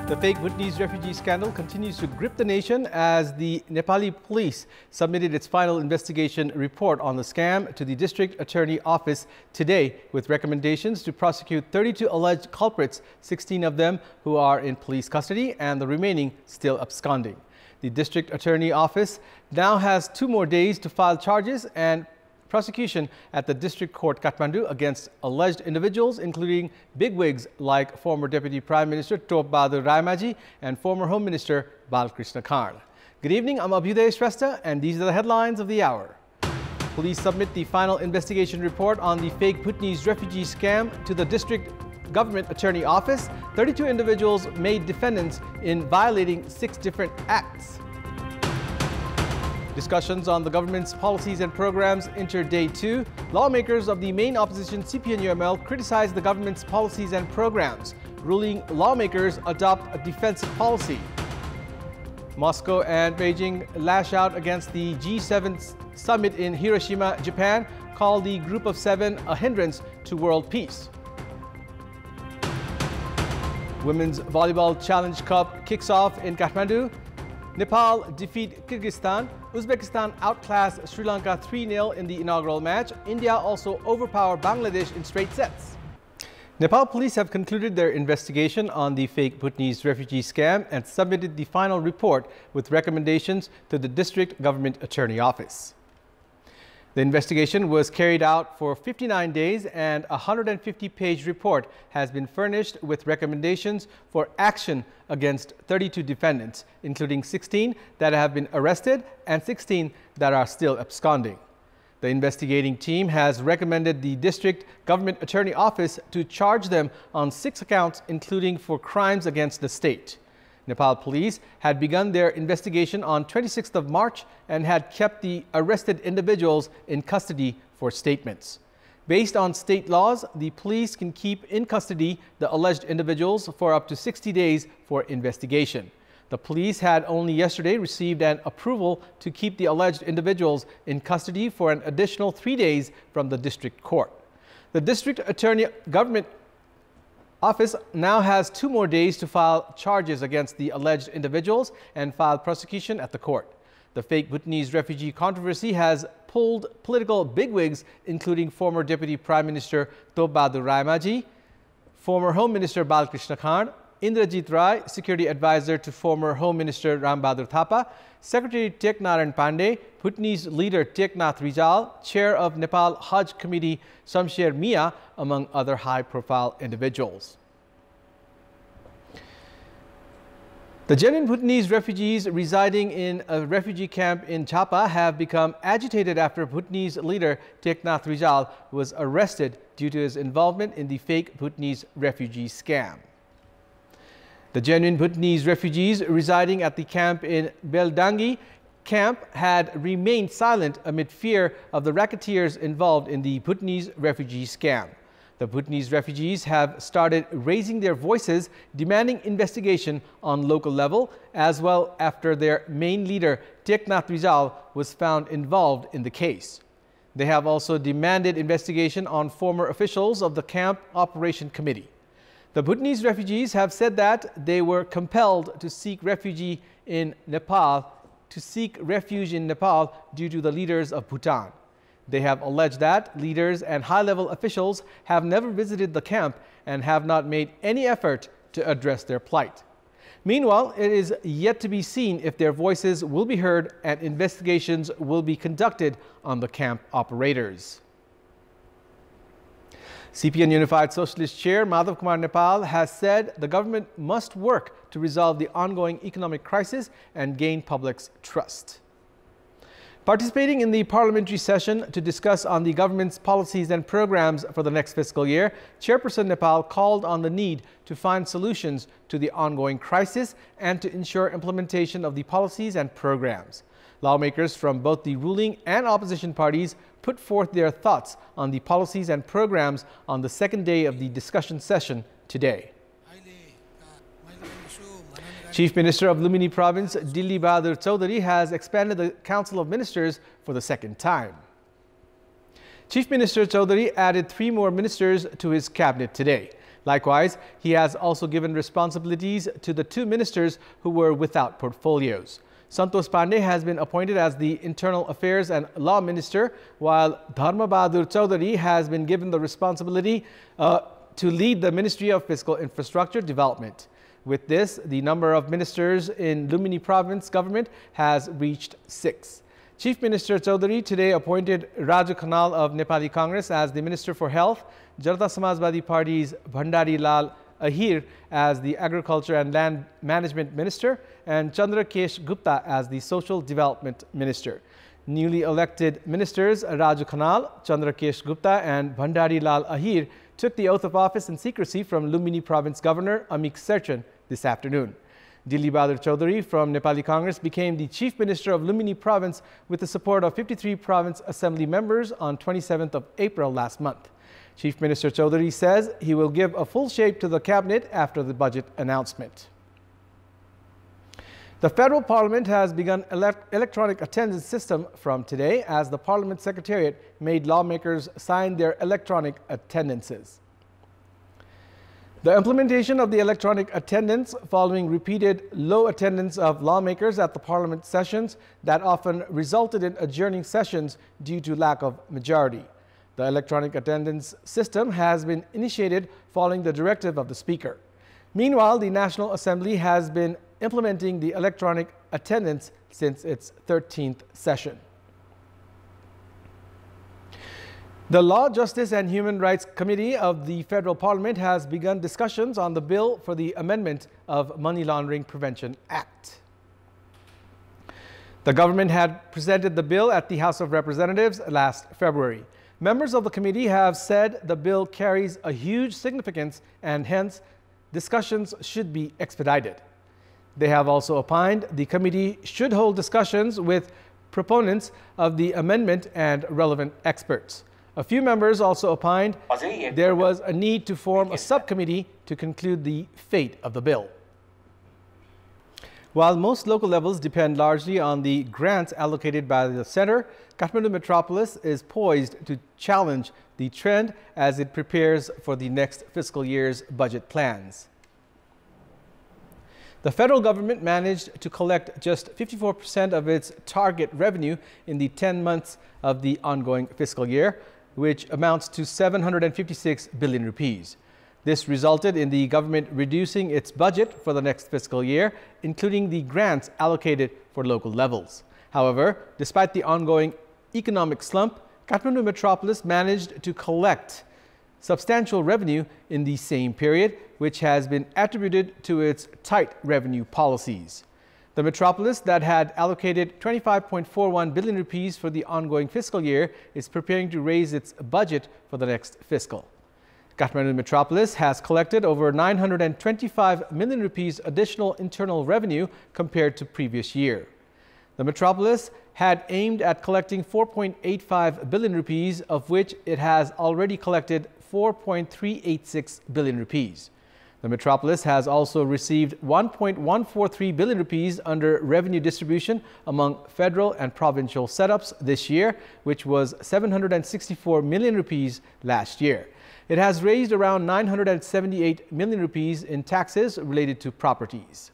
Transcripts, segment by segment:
The fake Bhutanese refugee scandal continues to grip the nation as the Nepali police submitted its final investigation report on the scam to the District Attorney Office today with recommendations to prosecute 32 alleged culprits, 16 of them who are in police custody and the remaining still absconding. The District Attorney Office now has 2 more days to file charges and prosecution at the District Court Kathmandu against alleged individuals, including bigwigs like former Deputy Prime Minister Top Bahadur Raemaji and former Home Minister Balkrishna Khan. Good evening, I'm Abhyuday Shrestha, and these are the headlines of the hour. Police submit the final investigation report on the fake Bhutanese refugee scam to the District Government Attorney Office. 32 individuals made defendants in violating 6 different acts. Discussions on the government's policies and programs enter day 2. Lawmakers of the main opposition CPN-UML criticize the government's policies and programs, ruling lawmakers adopt a defensive policy. Moscow and Beijing lash out against the G7 summit in Hiroshima, Japan, call the Group of 7 a hindrance to world peace. Women's Volleyball Challenge Cup kicks off in Kathmandu. Nepal defeat Kyrgyzstan. Uzbekistan outclassed Sri Lanka 3-0 in the inaugural match. India also overpowered Bangladesh in straight sets. Nepal police have concluded their investigation on the fake Bhutanese refugee scam and submitted the final report with recommendations to the District Government Attorney Office. The investigation was carried out for 59 days and a 150-page report has been furnished with recommendations for action against 32 defendants, including 16 that have been arrested and 16 that are still absconding. The investigating team has recommended the District Government Attorney Office to charge them on 6 accounts, including for crimes against the state. Nepal police had begun their investigation on 26th of March and had kept the arrested individuals in custody for statements. Based on state laws, the police can keep in custody the alleged individuals for up to 60 days for investigation. The police had only yesterday received an approval to keep the alleged individuals in custody for an additional 3 days from the district court. The District Attorney Government Office now has 2 more days to file charges against the alleged individuals and file prosecution at the court. The fake Bhutanese refugee controversy has pulled political bigwigs, including former Deputy Prime Minister Top Bahadur Raemaji, former Home Minister Balkrishna Khan, Indrajit Rai, Security Advisor to former Home Minister Ram Bahadur Thapa, Secretary Tek Naran Pandey, Bhutanese leader Tek Nath Rizal, Chair of Nepal Hajj Committee Shamsher Mia, among other high-profile individuals. The genuine Bhutanese refugees residing in a refugee camp in Chapa have become agitated after Bhutanese leader Tek Nath Rizal was arrested due to his involvement in the fake Bhutanese refugee scam. The genuine Bhutanese refugees residing at the camp in Beldangi camp had remained silent amid fear of the racketeers involved in the Bhutanese refugee scam. The Bhutanese refugees have started raising their voices, demanding investigation on local level, as well after their main leader, Tek Nath Rizal, was found involved in the case. They have also demanded investigation on former officials of the Camp Operation Committee. The Bhutanese refugees have said that they were compelled to seek refuge in Nepal due to the leaders of Bhutan. They have alleged that leaders and high-level officials have never visited the camp and have not made any effort to address their plight. Meanwhile, it is yet to be seen if their voices will be heard and investigations will be conducted on the camp operators. CPN Unified Socialist Chair Madhav Kumar Nepal has said the government must work to resolve the ongoing economic crisis and gain public's trust. Participating in the parliamentary session to discuss on the government's policies and programs for the next fiscal year, Chairperson Nepal called on the need to find solutions to the ongoing crisis and to ensure implementation of the policies and programs. Lawmakers from both the ruling and opposition parties put forth their thoughts on the policies and programs on the second day of the discussion session today. Chief Minister of Lumini Province, Dilli Bahadur Chaudhary, has expanded the Council of Ministers for the second time. Chief Minister Chaudhary added 3 more ministers to his cabinet today. Likewise, he has also given responsibilities to the 2 ministers who were without portfolios. Santosh Pandey has been appointed as the Internal Affairs and Law Minister, while Dharma Bahadur Chaudhary has been given the responsibility to lead the Ministry of Fiscal Infrastructure Development. With this, the number of ministers in Lumini province government has reached 6. Chief Minister Chaudhary today appointed Raju Khanal of Nepali Congress as the Minister for Health, Janata Samajwadi Party's Bhandari Lal Ahir as the Agriculture and Land Management Minister, and Chandrakesh Gupta as the Social Development Minister. Newly elected ministers Raju Khanal, Chandrakesh Gupta and Bhandari Lal Ahir took the oath of office in secrecy from Lumini Province Governor Amik Serchan this afternoon. Dilli Bahadur Chaudhary from Nepali Congress became the Chief Minister of Lumini Province with the support of 53 Province Assembly members on 27th of April last month. Chief Minister Chaudhary says he will give a full shape to the cabinet after the budget announcement. The federal parliament has begun electronic attendance system from today as the parliament secretariat made lawmakers sign their electronic attendances. The implementation of the electronic attendance following repeated low attendance of lawmakers at the parliament sessions that often resulted in adjourning sessions due to lack of majority. The electronic attendance system has been initiated following the directive of the Speaker. Meanwhile, the National Assembly has been implementing the electronic attendance since its 13th session. The Law, Justice and Human Rights Committee of the Federal Parliament has begun discussions on the bill for the amendment of Money Laundering Prevention Act. The government had presented the bill at the House of Representatives last February. Members of the committee have said the bill carries a huge significance and hence discussions should be expedited. They have also opined the committee should hold discussions with proponents of the amendment and relevant experts. A few members also opined there was a need to form a subcommittee to conclude the fate of the bill. While most local levels depend largely on the grants allocated by the center, Kathmandu Metropolis is poised to challenge the trend as it prepares for the next fiscal year's budget plans. The federal government managed to collect just 54% of its target revenue in the 10 months of the ongoing fiscal year, which amounts to 756 billion rupees. This resulted in the government reducing its budget for the next fiscal year, including the grants allocated for local levels. However, despite the ongoing economic slump, Kathmandu Metropolis managed to collect substantial revenue in the same period, which has been attributed to its tight revenue policies. The metropolis that had allocated 25.41 billion rupees for the ongoing fiscal year is preparing to raise its budget for the next fiscal. Kathmandu Metropolis has collected over 925 million rupees additional internal revenue compared to previous year. The metropolis had aimed at collecting 4.85 billion rupees, of which it has already collected 4.386 billion rupees. The metropolis has also received 1.143 billion rupees under revenue distribution among federal and provincial setups this year, which was 764 million rupees last year. It has raised around 978 million rupees in taxes related to properties.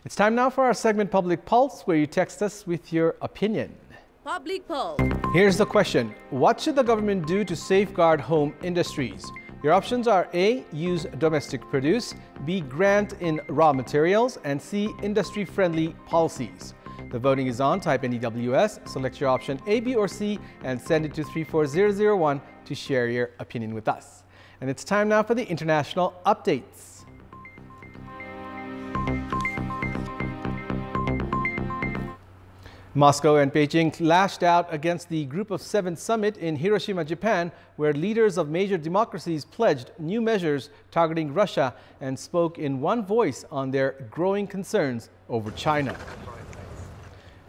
It's time now for our segment Public Pulse, where you text us with your opinion. Public Pulse. Here's the question. What should the government do to safeguard home industries? Your options are A. Use domestic produce, B. Grant in raw materials, and C. Industry-friendly policies. The voting is on. Type NEWS, select your option A, B, or C, and send it to 34001 to share your opinion with us. And it's time now for the international updates. Moscow and Beijing lashed out against the Group of Seven summit in Hiroshima, Japan, where leaders of major democracies pledged new measures targeting Russia and spoke in one voice on their growing concerns over China.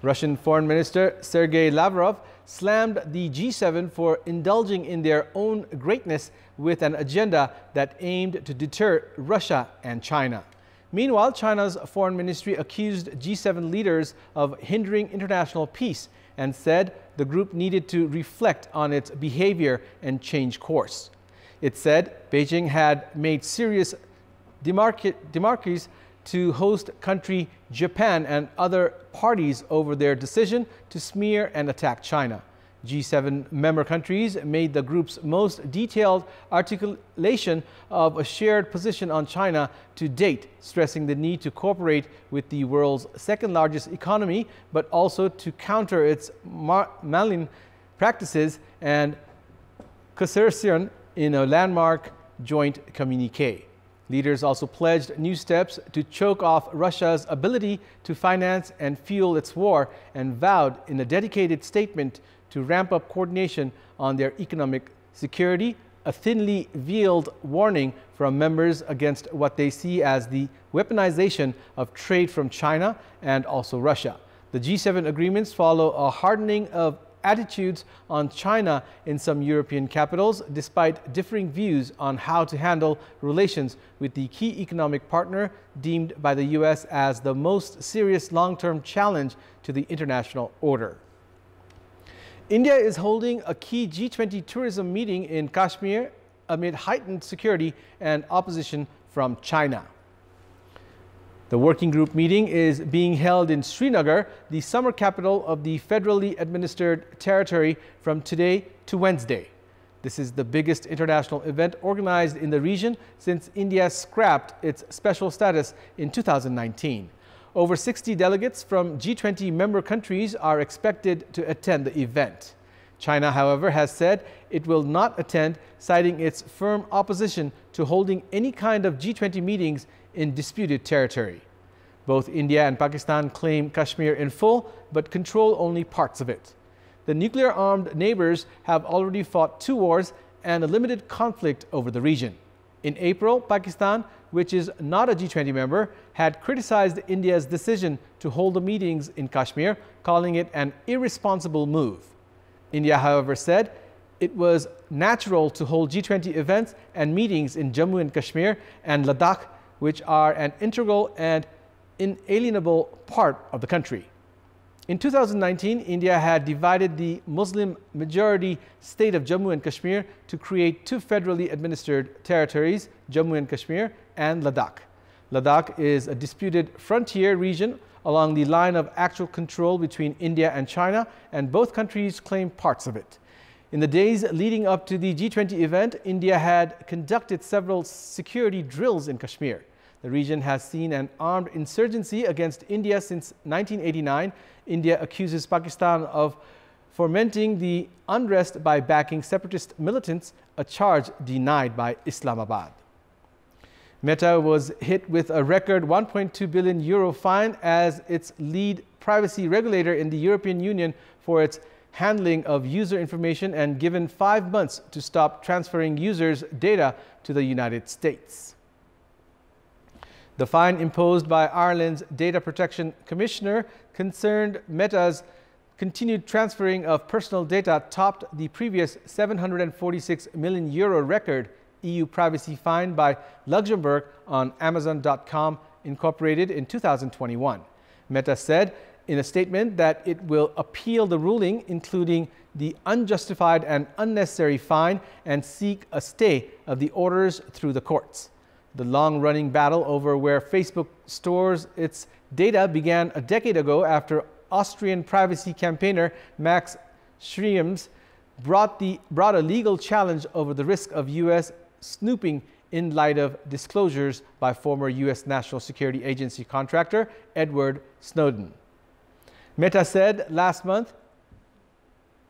Russian Foreign Minister Sergei Lavrov slammed the G7 for indulging in their own greatness with an agenda that aimed to deter Russia and China. Meanwhile, China's foreign ministry accused G7 leaders of hindering international peace and said the group needed to reflect on its behavior and change course. It said Beijing had made serious demarques to host country Japan and other parties over their decision to smear and attack China. G7 member countries made the group's most detailed articulation of a shared position on China to date, stressing the need to cooperate with the world's second-largest economy, but also to counter its malign practices and coercion in a landmark joint communiqué. Leaders also pledged new steps to choke off Russia's ability to finance and fuel its war, and vowed in a dedicated statement to ramp up coordination on their economic security, a thinly veiled warning from members against what they see as the weaponization of trade from China and also Russia. The G7 agreements follow a hardening of attitudes on China in some European capitals, despite differing views on how to handle relations with the key economic partner deemed by the U.S. as the most serious long-term challenge to the international order. India is holding a key G20 tourism meeting in Kashmir amid heightened security and opposition from China. The working group meeting is being held in Srinagar, the summer capital of the federally administered territory, from today to Wednesday. This is the biggest international event organized in the region since India scrapped its special status in 2019. Over 60 delegates from G20 member countries are expected to attend the event. China, however, has said it will not attend, citing its firm opposition to holding any kind of G20 meetings in disputed territory. Both India and Pakistan claim Kashmir in full, but control only parts of it. The nuclear-armed neighbors have already fought 2 wars and a limited conflict over the region. In April, Pakistan, which is not a G20 member, had criticized India's decision to hold the meetings in Kashmir, calling it an irresponsible move. India, however, said it was natural to hold G20 events and meetings in Jammu and Kashmir and Ladakh, which are an integral and inalienable part of the country. In 2019, India had divided the Muslim-majority state of Jammu and Kashmir to create 2 federally administered territories, Jammu and Kashmir and Ladakh. Ladakh is a disputed frontier region along the line of actual control between India and China, and both countries claim parts of it. In the days leading up to the G20 event, India had conducted several security drills in Kashmir. The region has seen an armed insurgency against India since 1989. India accuses Pakistan of fomenting the unrest by backing separatist militants, a charge denied by Islamabad. Meta was hit with a record €1.2 billion fine as its lead privacy regulator in the European Union for its handling of user information, and given 5 months to stop transferring users' data to the United States. The fine imposed by Ireland's Data Protection Commissioner concerned Meta's continued transferring of personal data topped the previous €746 million record EU privacy fine by Luxembourg on Amazon.com Incorporated in 2021. Meta said in a statement that it will appeal the ruling, including the unjustified and unnecessary fine, and seek a stay of the orders through the courts. The long-running battle over where Facebook stores its data began a decade ago after Austrian privacy campaigner Max Schrems brought a legal challenge over the risk of U.S. snooping in light of disclosures by former U.S. National Security Agency contractor Edward Snowden. Meta said last month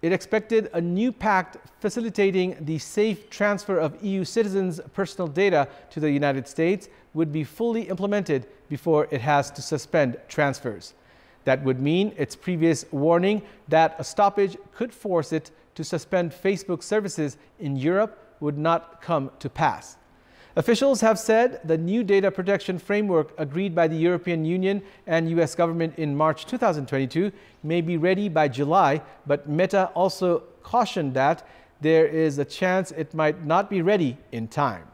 it expected a new pact facilitating the safe transfer of EU citizens' personal data to the United States would be fully implemented before it has to suspend transfers. That would mean its previous warning that a stoppage could force it to suspend Facebook services in Europe would not come to pass. Officials have said the new data protection framework agreed by the European Union and U.S. government in March 2022 may be ready by July, but Meta also cautioned that there is a chance it might not be ready in time.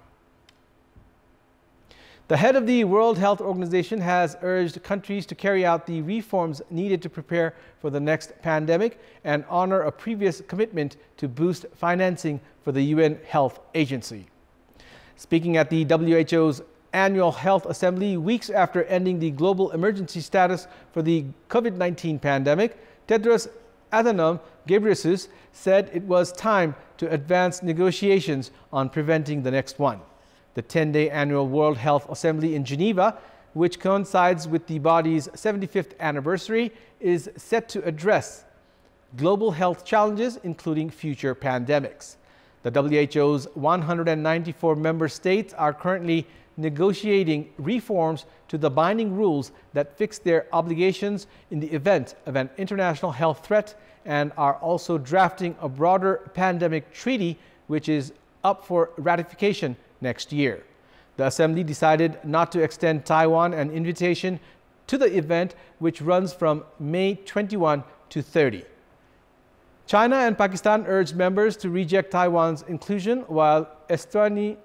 The head of the World Health Organization has urged countries to carry out the reforms needed to prepare for the next pandemic and honor a previous commitment to boost financing for the UN Health Agency. Speaking at the WHO's Annual Health Assembly weeks after ending the global emergency status for the COVID-19 pandemic, Tedros Adhanom Ghebreyesus said it was time to advance negotiations on preventing the next one. The 10-day annual World Health Assembly in Geneva, which coincides with the body's 75th anniversary, is set to address global health challenges, including future pandemics. The WHO's 194 member states are currently negotiating reforms to the binding rules that fix their obligations in the event of an international health threat, and are also drafting a broader pandemic treaty, which is up for ratification next year. The Assembly decided not to extend Taiwan an invitation to the event, which runs from May 21 to 30. China and Pakistan urged members to reject Taiwan's inclusion, while Eswatini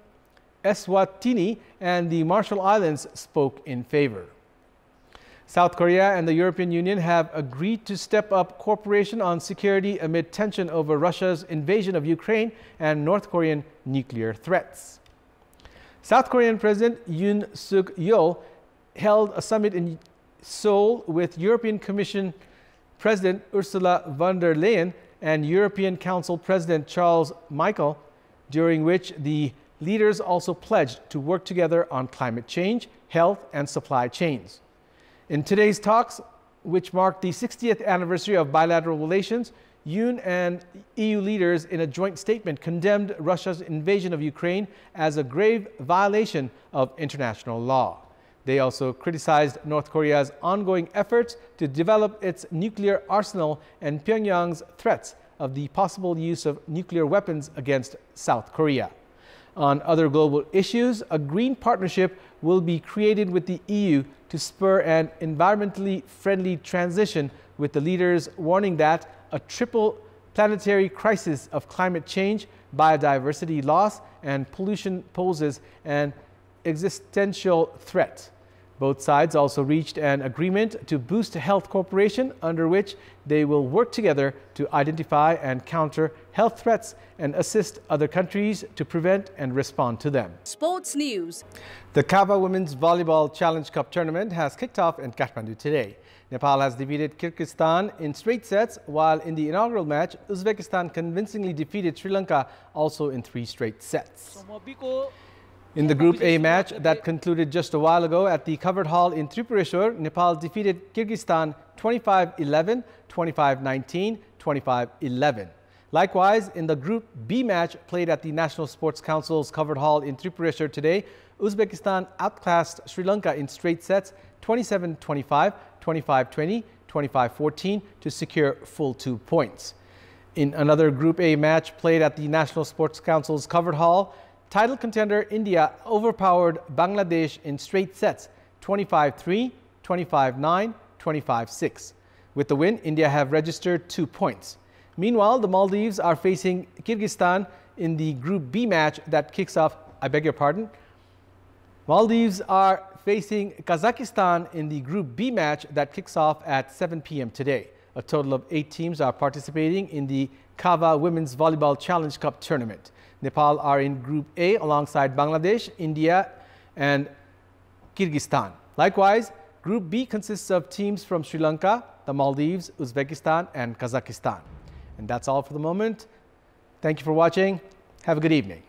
and the Marshall Islands spoke in favor. South Korea and the European Union have agreed to step up cooperation on security amid tension over Russia's invasion of Ukraine and North Korean nuclear threats. South Korean President Yoon Suk-yeol held a summit in Seoul with European Commission President Ursula von der Leyen and European Council President Charles Michel, during which the leaders also pledged to work together on climate change, health, and supply chains. In today's talks, which marked the 60th anniversary of bilateral relations, Yoon and EU leaders in a joint statement condemned Russia's invasion of Ukraine as a grave violation of international law. They also criticized North Korea's ongoing efforts to develop its nuclear arsenal and Pyongyang's threats of the possible use of nuclear weapons against South Korea. On other global issues, a green partnership will be created with the EU to spur an environmentally friendly transition, with the leaders warning that a triple planetary crisis of climate change, biodiversity loss, and pollution poses an existential threat. Both sides also reached an agreement to boost health cooperation, under which they will work together to identify and counter health threats and assist other countries to prevent and respond to them. Sports news. The Kava Women's Volleyball Challenge Cup tournament has kicked off in Kathmandu today. Nepal has defeated Kyrgyzstan in straight sets, while in the inaugural match, Uzbekistan convincingly defeated Sri Lanka also in 3 straight sets. In the Group A match that concluded just a while ago at the covered hall in Tripureshwar, Nepal defeated Kyrgyzstan 25-11, 25-19, 25-11. Likewise, in the Group B match played at the National Sports Council's covered hall in Tripureshwar today, Uzbekistan outclassed Sri Lanka in straight sets 27-25, 25-20, 25-14 to secure full 2 points. In another Group A match played at the National Sports Council's covered hall, title contender India overpowered Bangladesh in straight sets 25-3, 25-9, 25-6. With the win, India have registered 2 points. Meanwhile, the Maldives are facing Kyrgyzstan in the Group B match that kicks off, Maldives are facing Kazakhstan in the Group B match that kicks off at 7 p.m. today. A total of 8 teams are participating in the Kava Women's Volleyball Challenge Cup tournament. Nepal are in Group A alongside Bangladesh, India, and Kyrgyzstan. Likewise, Group B consists of teams from Sri Lanka, the Maldives, Uzbekistan, and Kazakhstan. And that's all for the moment. Thank you for watching. Have a good evening.